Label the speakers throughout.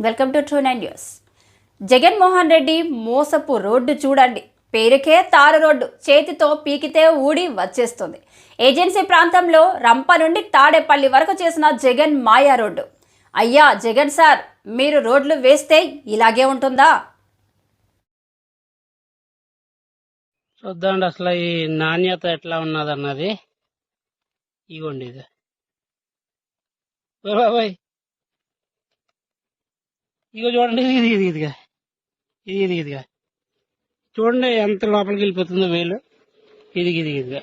Speaker 1: Welcome to true nine news. Jaganmohan Reddy మోసపు road చూడండి. పేరుకే తారు రోడ్డు, చేతితో పీకితే ఊడి వచ్చేస్తుంది. ఏజెన్సీ ప్రాంతంలో రంప నుండి తాడేపల్లి వరకు చేసిన జగన్ మాయా రోడ్డు. అయ్యా జగన్ సార్, మీరు రోడ్లు వేస్తే ఇలాగే ఉంటుందా?
Speaker 2: చూద్దాండి అసలు ఈ నాణ్యత ఎట్లా ఉన్నదన్నది. ఇగోండి ఇది బాబాయ్, ఇగో చూడండి, ఇది ఇది ఇదిగా ఇది ఇది ఇదిగా చూడండి ఎంత లోపలికి వెళ్ళిపోతుందో వేలు. ఇది ఇది ఇదిగా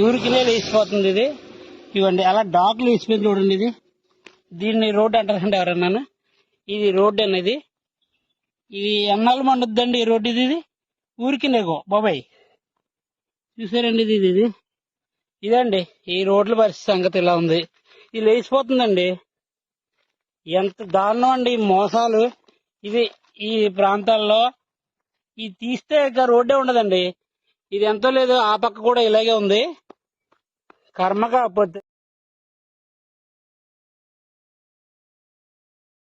Speaker 2: ఊరికినే లేచిపోతుంది ఇది. ఇవ్వండి అలా డాక్లు వేసిపోయింది చూడండి. ఇది దీన్ని రోడ్డు అంటారండి ఎవరన్నాను. ఇది రోడ్డు అనేది ఇది ఎన్నాళ్ళు మండుద్దండి ఈ రోడ్డు. ఇది ఊరికినేగో బాబాయ్, చూసారండి. ఇది ఇది ఇది ఇదండి ఈ రోడ్ల పరిస్థితి సంగతి ఇలా ఉంది. ఇది లేచిపోతుందండి. ఎంత దారుణం అండి ఈ మోసాలు. ఇది ఈ ప్రాంతాల్లో ఇది తీస్తే ఇక రోడ్డే ఉండదండి. ఇది ఎంతో లేదు, ఆ పక్క కూడా ఇలాగే ఉంది. కర్మ కాకపోతే